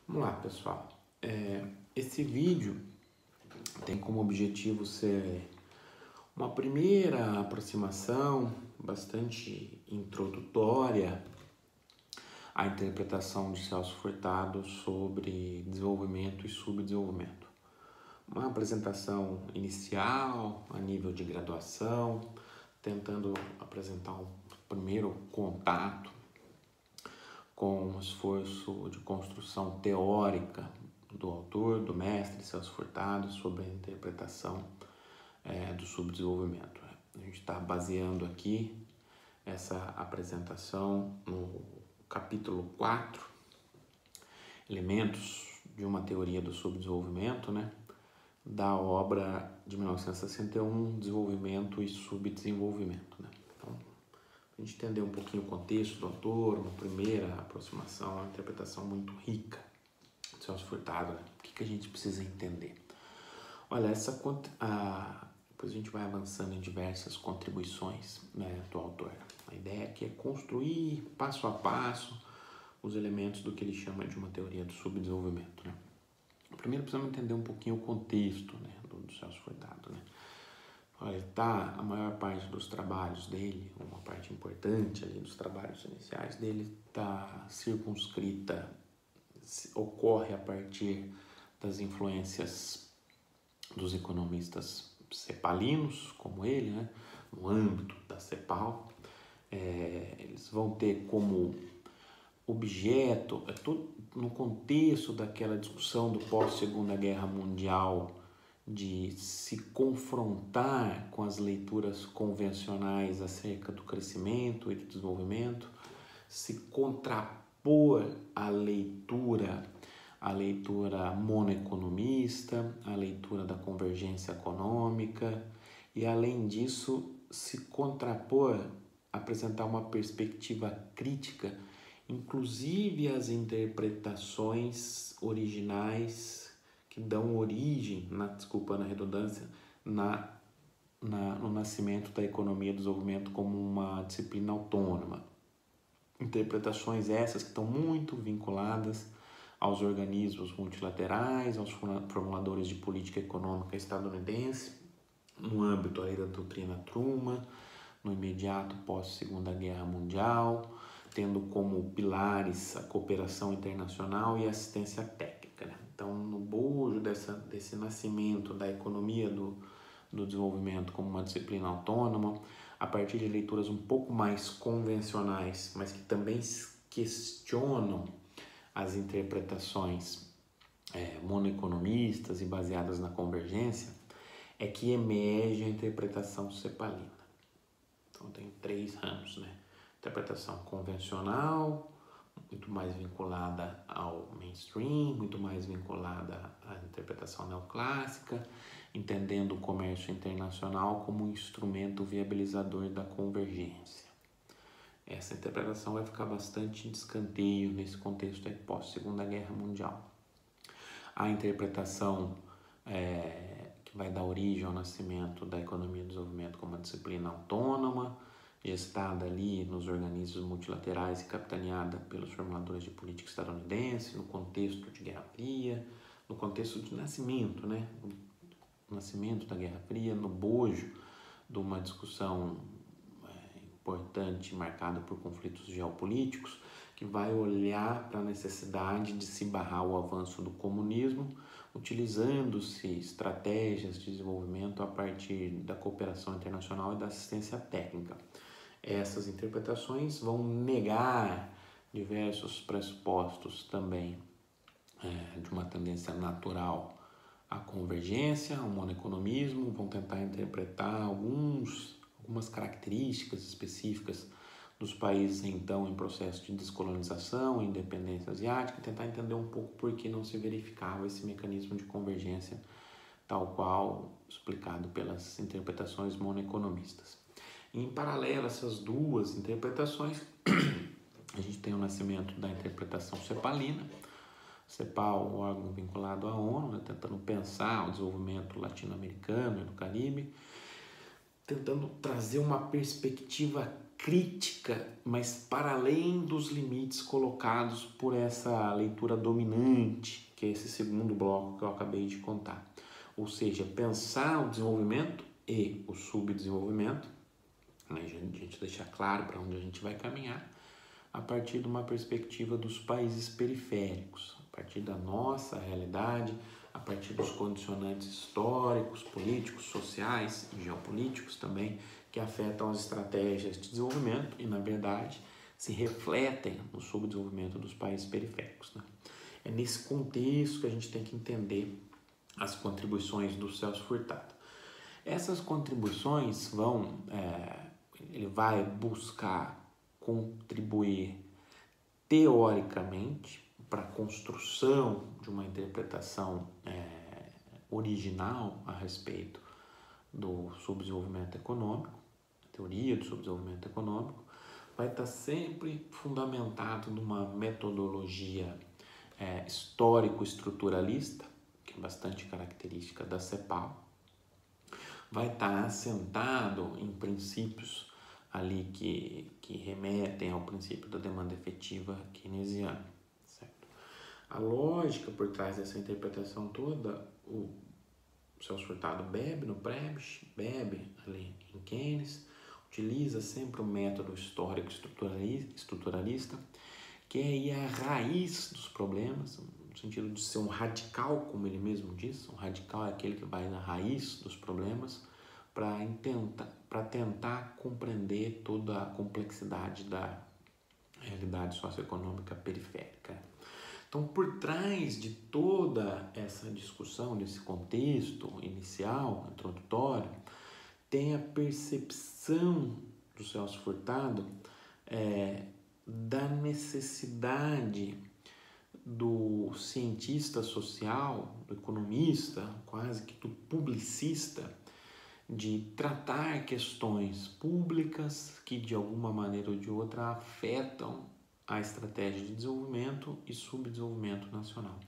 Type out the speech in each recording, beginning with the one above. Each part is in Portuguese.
Vamos lá, pessoal. Esse vídeo tem como objetivo ser uma primeira aproximação bastante introdutória à interpretação de Celso Furtado sobre desenvolvimento e subdesenvolvimento. Uma apresentação inicial a nível de graduação, tentando apresentar um primeiro contato com um esforço de construção teórica do autor, do mestre Celso Furtado, sobre a interpretação do subdesenvolvimento. A gente está baseando aqui essa apresentação no capítulo 4, Elementos de uma Teoria do Subdesenvolvimento, da obra de 1961, Desenvolvimento e Subdesenvolvimento. Então, a gente entender um pouquinho o contexto do autor, uma primeira aproximação, uma interpretação muito rica de Celso Furtado. O que a gente precisa entender? Olha, depois a gente vai avançando em diversas contribuições do autor. A ideia aqui é construir passo a passo os elementos do que ele chama de uma teoria do subdesenvolvimento. Primeiro precisamos entender um pouquinho o contexto do Celso Furtado. Olha, a maior parte dos trabalhos dele, uma parte importante ali dos trabalhos iniciais dele, está circunscrita, ocorre a partir das influências dos economistas cepalinos, como ele, no âmbito da CEPAL. Eles vão ter como objeto, no contexto daquela discussão do pós-Segunda Guerra Mundial, de se confrontar com as leituras convencionais acerca do crescimento e do desenvolvimento, se contrapor à leitura monoeconomista, a leitura da convergência econômica e, além disso, se contrapor, apresentar uma perspectiva crítica, inclusive as interpretações originais que dão origem, desculpa na redundância, no nascimento da economia do desenvolvimento como uma disciplina autônoma. Interpretações essas que estão muito vinculadas aos organismos multilaterais, aos formuladores de política econômica estadunidense, no âmbito aí da doutrina Truman, no imediato pós-Segunda Guerra Mundial, tendo como pilares a cooperação internacional e a assistência técnica. Então, no bojo desse nascimento da economia do desenvolvimento como uma disciplina autônoma, a partir de leituras um pouco mais convencionais, mas que também questionam as interpretações monoeconomistas e baseadas na convergência, é que emerge a interpretação cepalina. Então, tem 3 ramos, Interpretação convencional, muito mais vinculada ao mainstream, muito mais vinculada à interpretação neoclássica, entendendo o comércio internacional como um instrumento viabilizador da convergência. Essa interpretação vai ficar bastante em escanteio nesse contexto pós-Segunda Guerra Mundial. A interpretação que vai dar origem ao nascimento da economia do desenvolvimento como uma disciplina autônoma, gestada ali nos organismos multilaterais e capitaneada pelos formuladores de política estadunidense, no contexto de Guerra Fria, no contexto de nascimento, o nascimento da Guerra Fria, no bojo de uma discussão importante, marcada por conflitos geopolíticos, que vai olhar para a necessidade de se barrar o avanço do comunismo, utilizando-se estratégias de desenvolvimento a partir da cooperação internacional e da assistência técnica. Essas interpretações vão negar diversos pressupostos também de uma tendência natural à convergência, ao monoeconomismo, vão tentar interpretar algumas características específicas dos países então em processo de descolonização, independência asiática, e tentar entender um pouco por que não se verificava esse mecanismo de convergência tal qual explicado pelas interpretações monoeconomistas. Em paralelo a essas duas interpretações, a gente tem o nascimento da interpretação cepalina. CEPAL, um órgão vinculado à ONU, tentando pensar o desenvolvimento latino-americano e do Caribe, tentando trazer uma perspectiva crítica, mas para além dos limites colocados por essa leitura dominante, que é esse segundo bloco que eu acabei de contar. Ou seja, pensar o desenvolvimento e o subdesenvolvimento, a gente deixar claro para onde a gente vai caminhar, a partir de uma perspectiva dos países periféricos, a partir da nossa realidade, a partir dos condicionantes históricos, políticos, sociais e geopolíticos também, que afetam as estratégias de desenvolvimento e, na verdade, se refletem no subdesenvolvimento dos países periféricos, né? É nesse contexto que a gente tem que entender as contribuições do Celso Furtado. Essas contribuições ele vai buscar contribuir teoricamente para a construção de uma interpretação original a respeito do subdesenvolvimento econômico, a teoria do subdesenvolvimento econômico, vai estar sempre fundamentado numa metodologia histórico-estruturalista, que é bastante característica da CEPAL, vai estar assentado em princípios ali que remetem ao princípio da demanda efetiva keynesiana, certo? A lógica por trás dessa interpretação toda, o Celso Furtado bebe no Prebisch, bebe ali em Keynes, utiliza sempre o método histórico estruturalista, que é ir à raiz dos problemas, no sentido de ser um radical, como ele mesmo diz. Um radical é aquele que vai na raiz dos problemas para tentar compreender toda a complexidade da realidade socioeconômica periférica. Então, por trás de toda essa discussão, desse contexto inicial, introdutório, tem a percepção do Celso Furtado da necessidade do cientista social, do economista, quase que do publicista, de tratar questões públicas que de alguma maneira ou de outra afetam a estratégia de desenvolvimento e subdesenvolvimento nacional.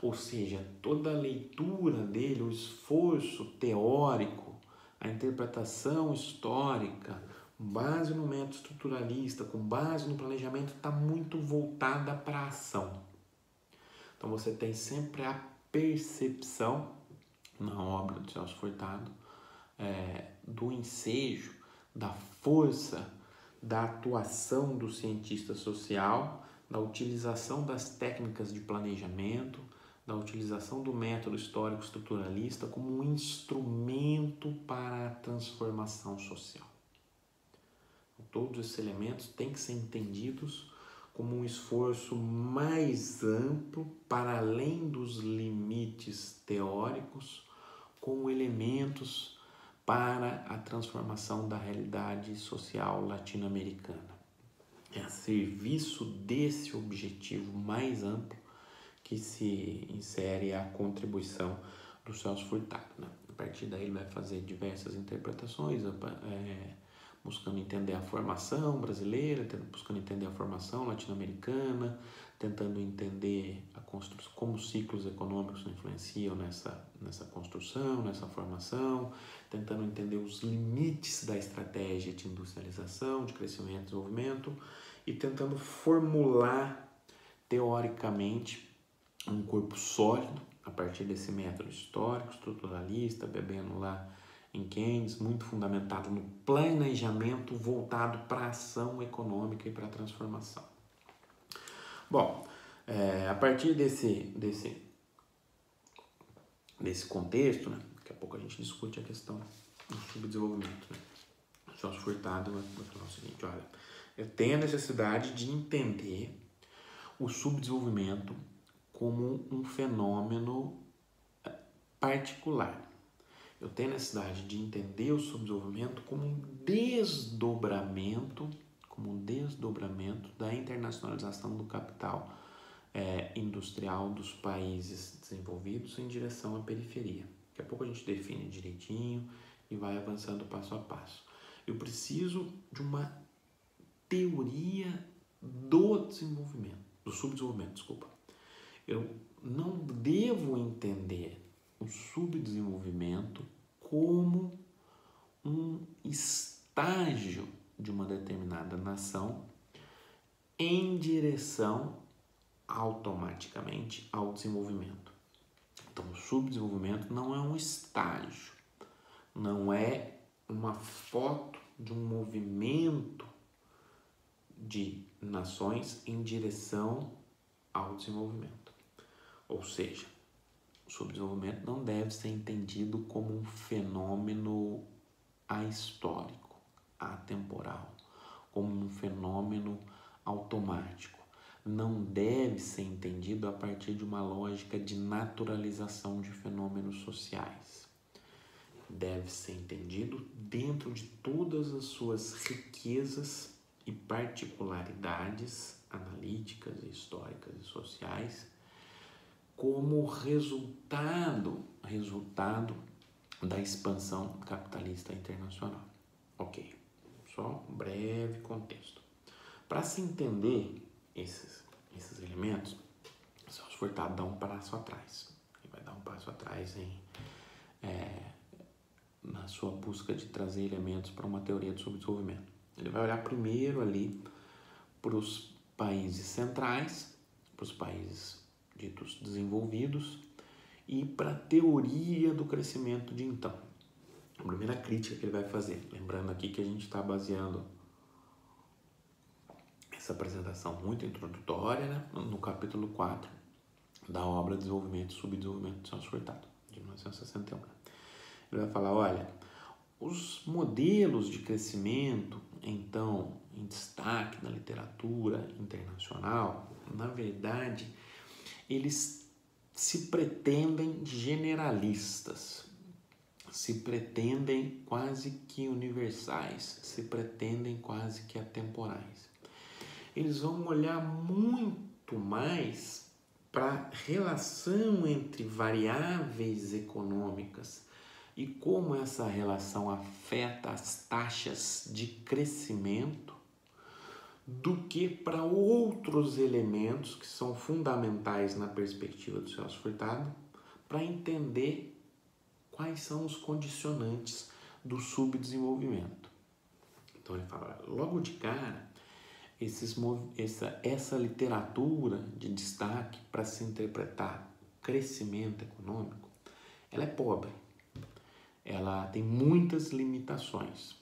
Ou seja, toda a leitura dele, o esforço teórico, a interpretação histórica, com base no método estruturalista, com base no planejamento, está muito voltada para a ação. Então você tem sempre a percepção, na obra do Celso Furtado, do ensejo, da força, da atuação do cientista social, da utilização das técnicas de planejamento, da utilização do método histórico estruturalista como um instrumento para a transformação social. Todos esses elementos têm que ser entendidos como um esforço mais amplo, para além dos limites teóricos, com elementos para a transformação da realidade social latino-americana. É a serviço desse objetivo mais amplo que se insere a contribuição do Celso Furtado, né? A partir daí ele vai fazer diversas interpretações, buscando entender a formação brasileira, buscando entender a formação latino-americana, tentando entender a construção, como os ciclos econômicos influenciam nessa construção, nessa formação, tentando entender os limites da estratégia de industrialização, de crescimento e desenvolvimento, e tentando formular teoricamente um corpo sólido a partir desse método histórico, estruturalista, bebendo lá em Keynes, muito fundamentado no planejamento voltado para a ação econômica e para a transformação. Bom, a partir desse contexto, né, daqui a pouco a gente discute a questão do subdesenvolvimento, né? O Celso Furtado vai falar o seguinte: olha, eu tenho a necessidade de entender o subdesenvolvimento como um fenômeno particular. Eu tenho a necessidade de entender o subdesenvolvimento como um desdobramento da internacionalização do capital industrial dos países desenvolvidos em direção à periferia. Daqui a pouco a gente define direitinho e vai avançando passo a passo. Eu preciso de uma teoria do subdesenvolvimento, Eu não devo entender o subdesenvolvimento como um estágio de uma determinada nação em direção automaticamente ao desenvolvimento. Então, o subdesenvolvimento não é um estágio, não é uma foto de um movimento de nações em direção ao desenvolvimento. Ou seja, o subdesenvolvimento não deve ser entendido como um fenômeno ahistórico, atemporal, como um fenômeno automático. Não deve ser entendido a partir de uma lógica de naturalização de fenômenos sociais. Deve ser entendido dentro de todas as suas riquezas e particularidades analíticas, históricas e sociais, como resultado da expansão capitalista internacional. Ok, só um breve contexto. Para se entender esses elementos, o Celso Furtado dá um passo atrás. Ele vai dar um passo atrás na sua busca de trazer elementos para uma teoria do subdesenvolvimento. Ele vai olhar primeiro ali para os países centrais, para os países ditos desenvolvidos e para a teoria do crescimento de então. A primeira crítica que ele vai fazer, lembrando aqui que a gente está baseando essa apresentação muito introdutória, né, no capítulo 4 da obra Desenvolvimento e Subdesenvolvimento de Celso Furtado, de 1961. Ele vai falar, olha, os modelos de crescimento, então, em destaque na literatura internacional, na verdade, eles se pretendem generalistas, se pretendem quase que universais, se pretendem quase que atemporais. Eles vão olhar muito mais para a relação entre variáveis econômicas e como essa relação afeta as taxas de crescimento do que para outros elementos que são fundamentais na perspectiva do Celso Furtado para entender quais são os condicionantes do subdesenvolvimento. Então ele fala, logo de cara, essa literatura de destaque para se interpretar o crescimento econômico, ela é pobre, ela tem muitas limitações.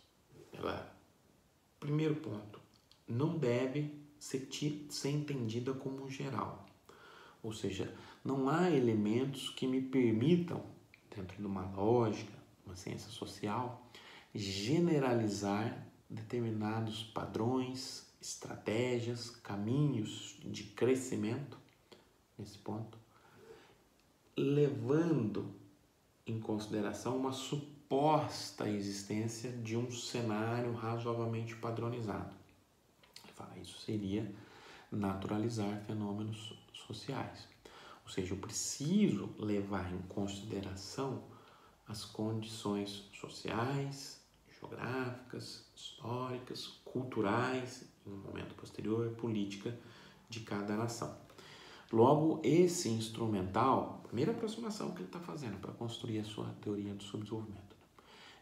Primeiro ponto, não deve ser entendida como geral, ou seja, não há elementos que me permitam, dentro de uma lógica, uma ciência social, generalizar determinados padrões, estratégias, caminhos de crescimento, nesse ponto, levando em consideração uma suposta existência de um cenário razoavelmente padronizado. Ele fala, isso seria naturalizar fenômenos sociais. Ou seja, eu preciso levar em consideração as condições sociais, geográficas, históricas, culturais, em um momento posterior, política de cada nação. Logo, esse instrumental, a primeira aproximação que ele está fazendo para construir a sua teoria do subdesenvolvimento,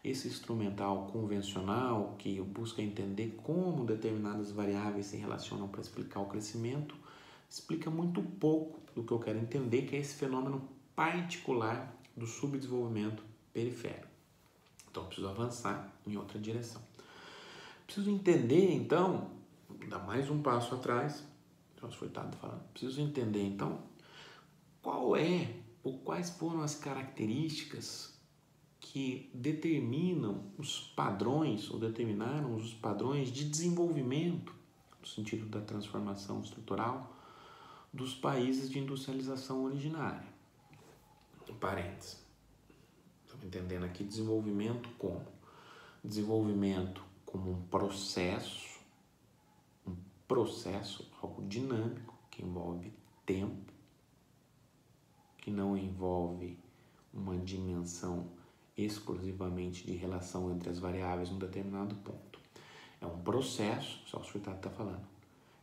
esse instrumental convencional que busca entender como determinadas variáveis se relacionam para explicar o crescimento, explica muito pouco do que eu quero entender, que é esse fenômeno particular do subdesenvolvimento periférico. Então, eu preciso avançar em outra direção. Preciso entender, então, dar mais um passo atrás, Celso Furtado falando, preciso entender, então, quais foram as características que determinam os padrões, ou determinaram os padrões de desenvolvimento, no sentido da transformação estrutural, dos países de industrialização originária. Parênteses. Estamos entendendo aqui desenvolvimento como? Desenvolvimento como um processo, algo dinâmico, que envolve tempo, que não envolve uma dimensão exclusivamente de relação entre as variáveis num determinado ponto. É um processo, o Celso Furtado está falando,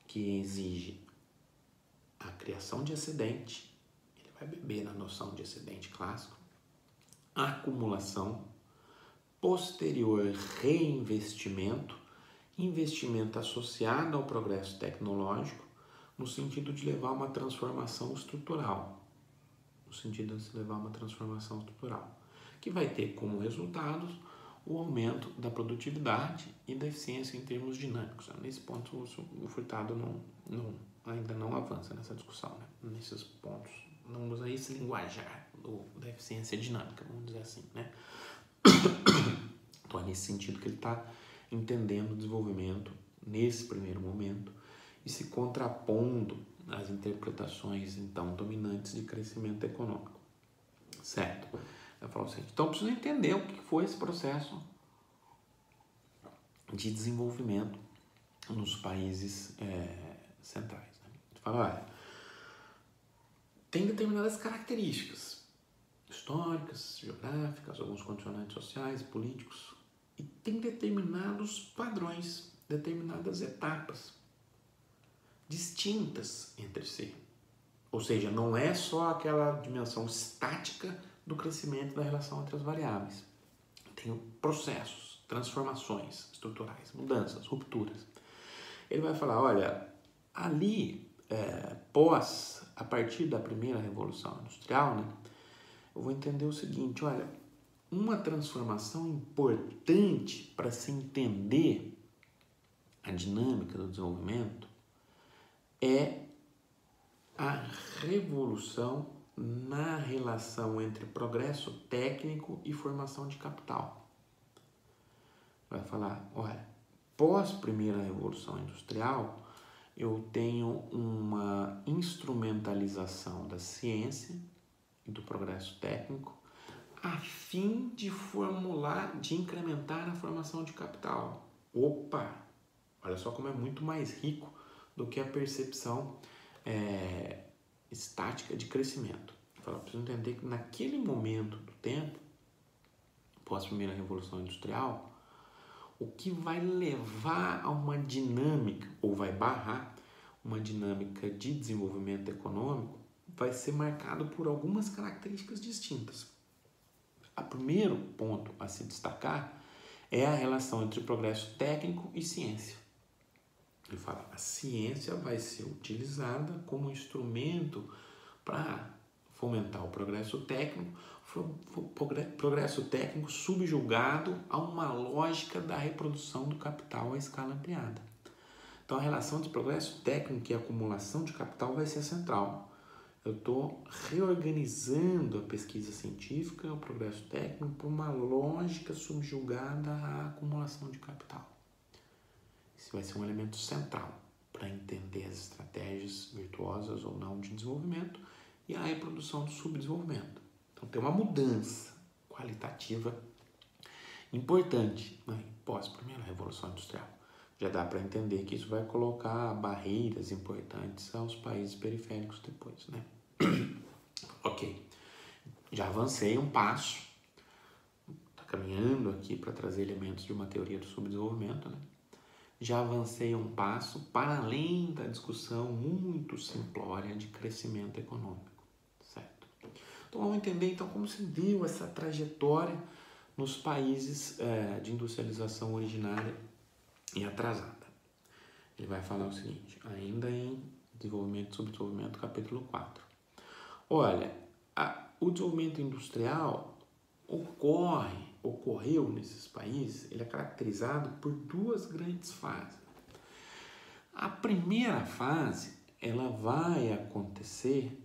que exige a criação de excedente, ele vai beber na noção de excedente clássico, a acumulação, posterior reinvestimento investimento associado ao progresso tecnológico, no sentido de levar uma transformação estrutural. Que vai ter como resultados o aumento da produtividade e da eficiência em termos dinâmicos. Nesse ponto, o Furtado ainda não avança nessa discussão, né? Nesses pontos. Não usa esse linguajar da eficiência dinâmica, vamos dizer assim, né? Então, é nesse sentido que ele está entendendo o desenvolvimento nesse primeiro momento e se contrapondo às interpretações, então, dominantes de crescimento econômico. Certo? Eu falo assim, então, preciso entender o que foi esse processo de desenvolvimento nos países centrais. Né? Fala, olha, tem determinadas características históricas, geográficas, alguns condicionantes sociais, políticos, e tem determinados padrões, determinadas etapas distintas entre si. Ou seja, não é só aquela dimensão estática do crescimento da relação entre as variáveis. Tem processos, transformações estruturais, mudanças, rupturas. Ele vai falar, olha, ali, a partir da primeira revolução industrial, né, eu vou entender o seguinte, olha, uma transformação importante para se entender a dinâmica do desenvolvimento é a revolução na relação entre progresso técnico e formação de capital. Vai falar, olha, pós primeira revolução industrial, eu tenho uma instrumentalização da ciência e do progresso técnico a fim de incrementar a formação de capital. Opa! Olha só como é muito mais rico do que a percepção estática de crescimento. Eu preciso entender que naquele momento do tempo, pós a primeira revolução industrial, o que vai levar a uma dinâmica, ou vai barrar uma dinâmica de desenvolvimento econômico, vai ser marcado por algumas características distintas. O primeiro ponto a se destacar é a relação entre progresso técnico e ciência. Ele fala, a ciência vai ser utilizada como instrumento para fomentar o progresso técnico subjugado a uma lógica da reprodução do capital à escala ampliada. Então, a relação entre progresso técnico e acumulação de capital vai ser central. Eu estou reorganizando a pesquisa científica, o progresso técnico, por uma lógica subjugada à acumulação de capital. Esse vai ser um elemento central para entender as estratégias virtuosas ou não de desenvolvimento e a reprodução do subdesenvolvimento. Então, tem uma mudança qualitativa importante, né, pós primeira revolução industrial. Já dá para entender que isso vai colocar barreiras importantes aos países periféricos depois, né? Ok, já avancei um passo, está caminhando aqui para trazer elementos de uma teoria do subdesenvolvimento, né? Já avancei um passo para além da discussão muito simplória de crescimento econômico, certo? Então vamos entender então como se deu essa trajetória nos países de industrialização originária e atrasada. Ele vai falar o seguinte, ainda em Desenvolvimento e Subdesenvolvimento, capítulo 4. Olha, o desenvolvimento industrial ocorreu nesses países, ele é caracterizado por duas grandes fases. A primeira fase, ela vai acontecer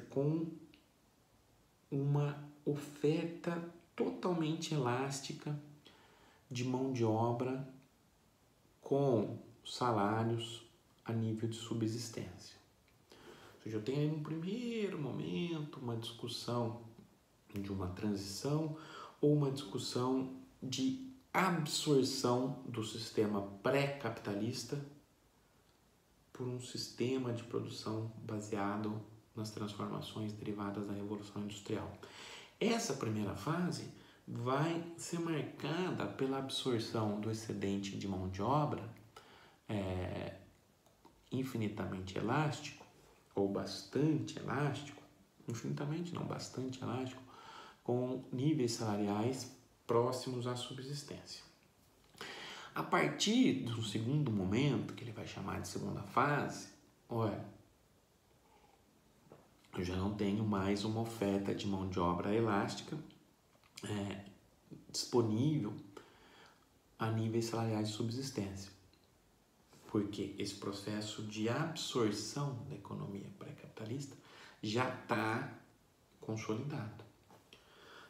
com uma oferta totalmente elástica de mão de obra com salários a nível de subsistência. Ou seja, eu tenho aí um primeiro momento uma discussão de uma transição ou uma discussão de absorção do sistema pré-capitalista por um sistema de produção baseado nas transformações derivadas da Revolução Industrial. Essa primeira fase vai ser marcada pela absorção do excedente de mão de obra infinitamente elástico, ou bastante elástico, infinitamente não, bastante elástico, com níveis salariais próximos à subsistência. A partir do segundo momento, que ele vai chamar de segunda fase, olha, eu já não tenho mais uma oferta de mão de obra elástica disponível a níveis salariais de subsistência. Porque esse processo de absorção da economia pré-capitalista já está consolidado.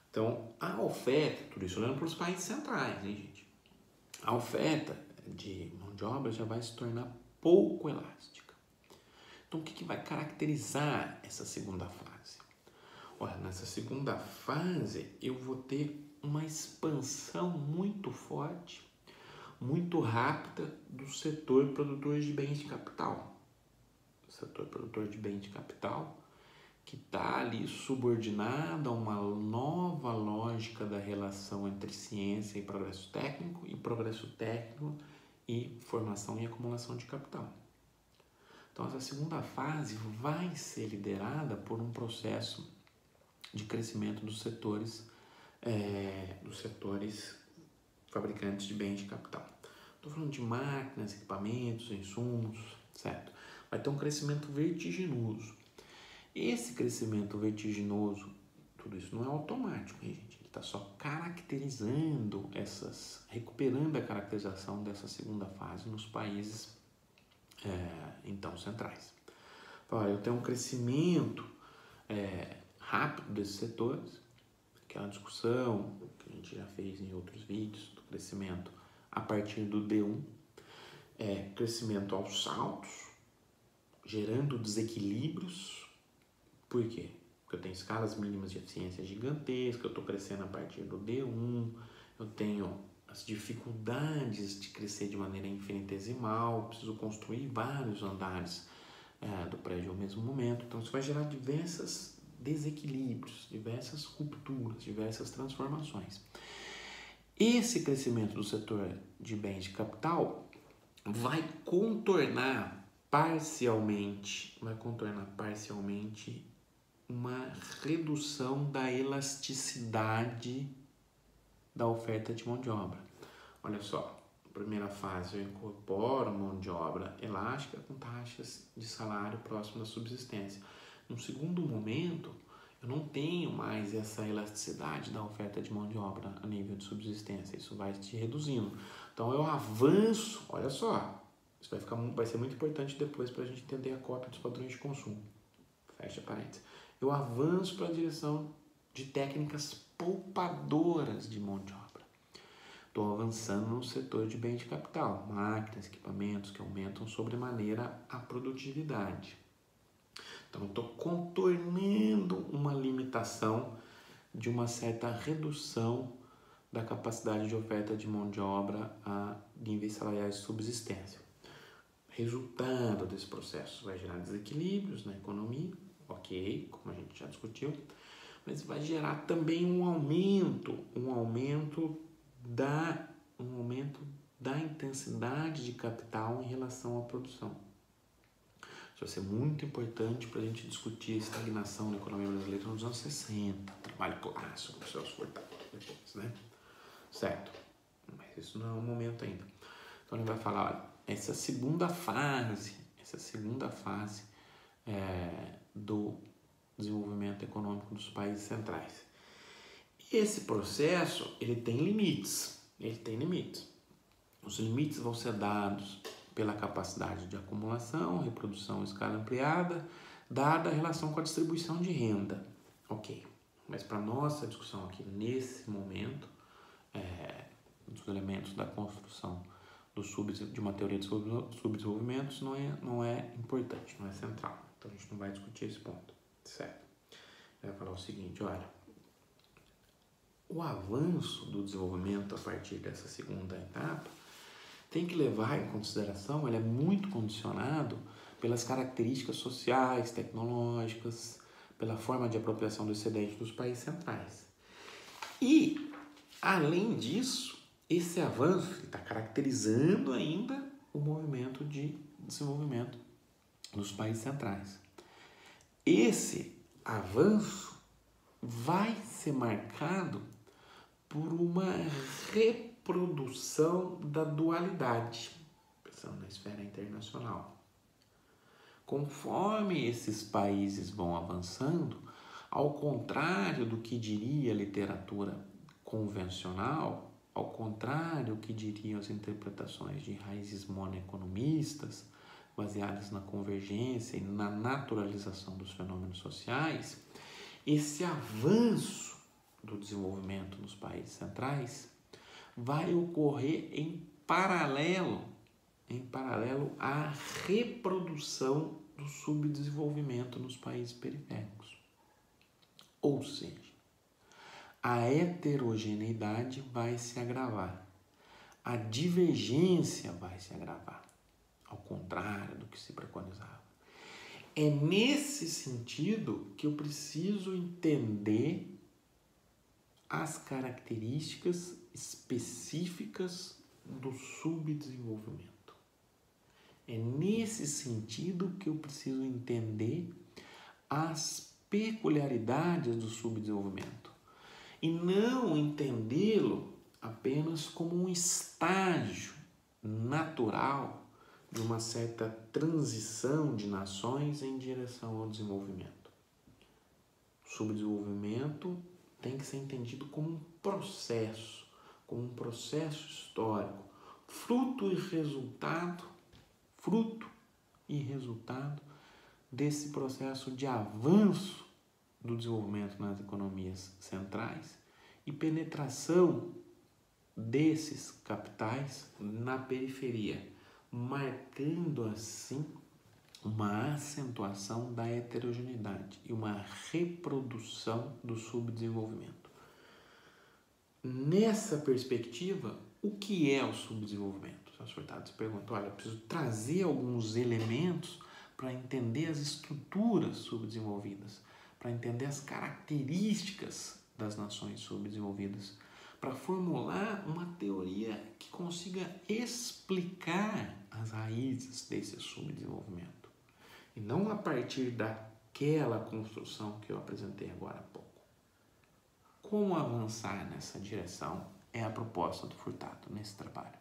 Então, a oferta, tudo isso olhando para os países centrais, hein, gente? A oferta de mão de obra já vai se tornar pouco elástica. Então, o que vai caracterizar essa segunda fase? Olha, nessa segunda fase, eu vou ter uma expansão muito forte, muito rápida do setor produtor de bens de capital. O setor produtor de bens de capital que está ali subordinado a uma nova lógica da relação entre ciência e progresso técnico e formação e acumulação de capital. Então, essa segunda fase vai ser liderada por um processo de crescimento dos setores fabricantes de bens de capital. Estou falando de máquinas, equipamentos, insumos, certo? Vai ter um crescimento vertiginoso. Esse crescimento vertiginoso, tudo isso não é automático, hein, gente? Ele está só caracterizando recuperando a caracterização dessa segunda fase nos países então centrais. Então, eu tenho um crescimento rápido desses setores, aquela discussão que a gente já fez em outros vídeos, do crescimento a partir do D1, crescimento aos saltos, gerando desequilíbrios. Por quê? Porque eu tenho escalas mínimas de eficiência gigantescas, eu estou crescendo a partir do D1, eu tenho as dificuldades de crescer de maneira infinitesimal, preciso construir vários andares do prédio ao mesmo momento, então isso vai gerar diversos desequilíbrios, diversas rupturas, diversas transformações. Esse crescimento do setor de bens de capital vai contornar parcialmente uma redução da elasticidade da oferta de mão de obra. Olha só, na primeira fase eu incorporo mão de obra elástica com taxas de salário próximo da subsistência. No segundo momento, eu não tenho mais essa elasticidade da oferta de mão de obra a nível de subsistência, isso vai se reduzindo. Então eu avanço, olha só, isso vai ser muito importante depois para a gente entender a cópia dos padrões de consumo. Fecha parênteses. Eu avanço para a direção de técnicas poupadoras de mão de obra. Estou avançando no setor de bens de capital, máquinas, equipamentos que aumentam sobremaneira a produtividade. Então, estou contornando uma limitação de uma certa redução da capacidade de oferta de mão de obra a níveis salariais de subsistência. Resultado desse processo vai gerar desequilíbrios na economia, ok, como a gente já discutiu, mas vai gerar também um aumento da intensidade de capital em relação à produção. Isso vai ser muito importante para a gente discutir a estagnação na economia brasileira nos anos 60, trabalho clássico, os seus fortalecedores, né? Certo, mas isso não é o momento ainda. Então ele vai falar, olha, essa segunda fase do desenvolvimento econômico dos países centrais. Esse processo, ele tem limites. Os limites vão ser dados pela capacidade de acumulação, reprodução em escala ampliada, dada a relação com a distribuição de renda. Ok, mas para nossa discussão aqui, nesse momento, dos elementos da construção de uma teoria de subdesenvolvimento, isso não é importante, não é central. Então a gente não vai discutir esse ponto, certo? Vai falar o seguinte, olha, o avanço do desenvolvimento a partir dessa segunda etapa tem que levar em consideração, ele é muito condicionado pelas características sociais, tecnológicas, pela forma de apropriação do excedente dos países centrais. E, além disso, esse avanço está caracterizando ainda o movimento de desenvolvimento dos países centrais. Esse avanço vai ser marcado por uma reprodução da dualidade, pensando na esfera internacional. Conforme esses países vão avançando, ao contrário do que diria a literatura convencional, ao contrário do que diriam as interpretações de raízes monoeconomistas, baseadas na convergência e na naturalização dos fenômenos sociais, esse avanço do desenvolvimento nos países centrais vai ocorrer em paralelo à reprodução do subdesenvolvimento nos países periféricos. Ou seja, a heterogeneidade vai se agravar, a divergência vai se agravar, ao contrário do que se preconizava. É nesse sentido que eu preciso entender as características específicas do subdesenvolvimento. É nesse sentido que eu preciso entender as peculiaridades do subdesenvolvimento e não entendê-lo apenas como um estágio natural de uma certa transição de nações em direção ao desenvolvimento. O subdesenvolvimento tem que ser entendido como um processo histórico, fruto e resultado desse processo de avanço do desenvolvimento nas economias centrais e penetração desses capitais na periferia, marcando assim uma acentuação da heterogeneidade e uma reprodução do subdesenvolvimento. Nessa perspectiva, o que é o subdesenvolvimento? O Furtado se perguntou, olha, eu preciso trazer alguns elementos para entender as estruturas subdesenvolvidas, para entender as características das nações subdesenvolvidas, para formular uma teoria que consiga explicar as raízes desse subdesenvolvimento. E não a partir daquela construção que eu apresentei agora há pouco. Como avançar nessa direção é a proposta do Furtado nesse trabalho.